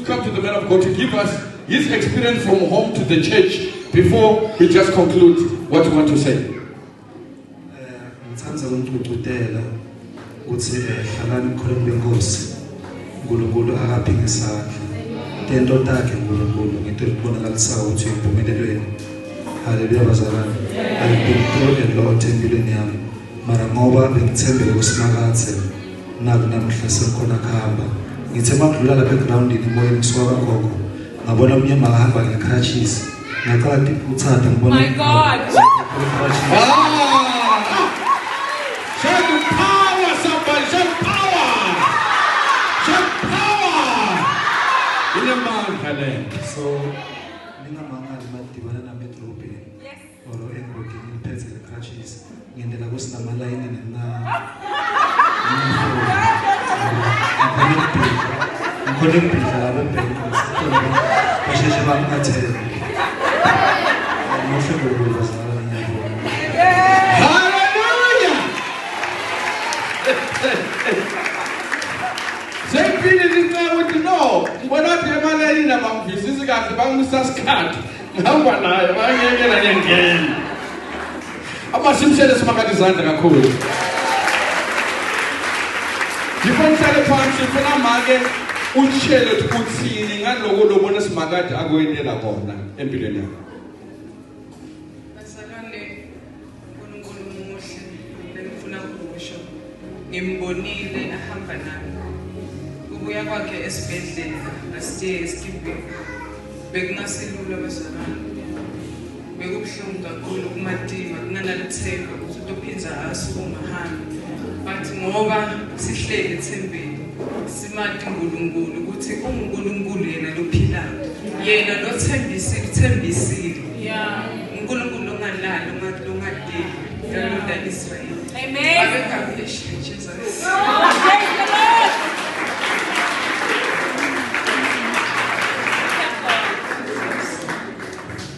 come to the man of God to give us his experience from home to the church before we just conclude what we want to say. Ngithanda ukuqhubela ukuthi hlakani mkhuleko benkosi. UNkulunkulu akaphike isandla. Tento takhe uNkulunkulu ngento libonakalisayo ukuthi impumelelweni. Haleluya bazalwane. Ayibhekile lo thembeleni yami. Mara ngoba bengithembele kusimakathe naku namhla sekhona khamba. Ngithe makudlula lapha egroundini emoyeni ngisuka kagogo. Ngabona umnyama ahamba ngeCrutches. Ngaqala ukuthatha ngibona. My God. Show the power, somebody, show power. Show power. In the man, Helen. So, ningamangali madibana namedrobheni. Yes. Or engogini ngiphethe leCrutches. Ngendela kusinamayini nena. Ngikholeka la bebheki. Basheshe bangathela. Hallelujah. Sempilini ukuthi no, ngibona emalini abamvisisi kahle bangisa sikhathi. Ngihamba naye bangiyekela ngengeni. Abasimshele simakade izandla kakhulu. Ngifuna phansi ufuna make utshele ukuthi ngaloko lobona simakade akwenela kona empilweni yakho. Ngimbonile ahamba nami ubuya kwakhe esibhedlela lasiye eSkibwe bekungasilula bazalwane bekubhlungu kakhulu kumatima kunganalithemba ukuthi utophinza asukungahamba but ngoba sihlele ethembeni simade uNkulunkulu ukuthi uNkulunkulu yena lophilayo yena lothembisile yeah uNkulunkulu ongalali ongadeli lolunda Israel. Amen. Jesus. Praise the Lord.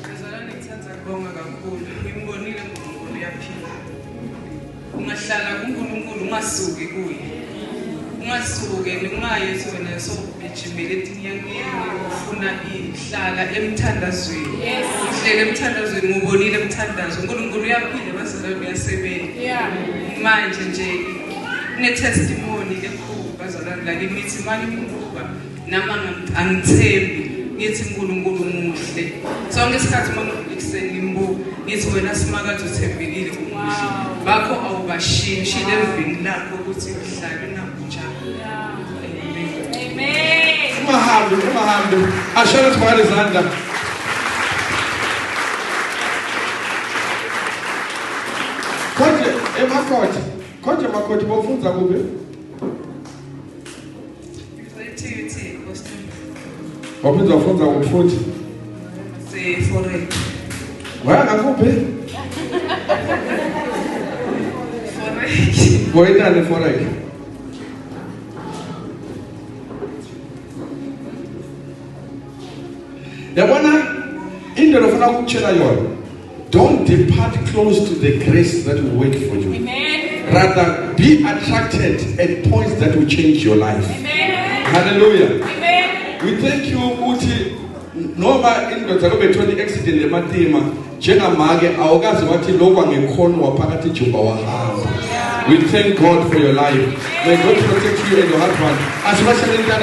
Bazalwane ngithanda ukubonga kakhulu. Ngimbonile uNkulunkulu uyaphila. Ungahlala kuNkulunkulu ungasuki kuye. Ungasuke ningayethi wena sobijimela etinyangeni ufuna ihlala emthandazweni. Yes. Uhlele emthandazweni ngubonile emthandazo. uNkulunkulu uyaphila bazalwane uyasebenza. Yeah. Manje nje ne testimony lekhulu bazalwane la ngithi manje ngikuba nama angithembi ngithi uNkulunkulu umuhle sonke isikhathi uma ngikuseni ngimbuka ngithi wena simakade uthembekile umuhle bakho awubashishi levini lakho ukuthi uhlale nabo njalo. Amen. Umahambe ashara sibale izandla. Konje makoti bofunza kuphi? TUT Boston. Wafunza kuphi? Forex. Waya kuphi? Forex. Boyina le forex. Yabona into lofuna ukutshela yona. Don't depart close to the grace that will wait for you. Amen. Rather, be attracted at points that will change your life. Amen. Hallelujah. Amen. We thank you, Uti. Noma indoda lobe 20 accident ematima njengamake awukazi wathi lokwa ngekhono waphakathi juba wahamba. We thank God for your life. May God protect you and your husband. As much as you can,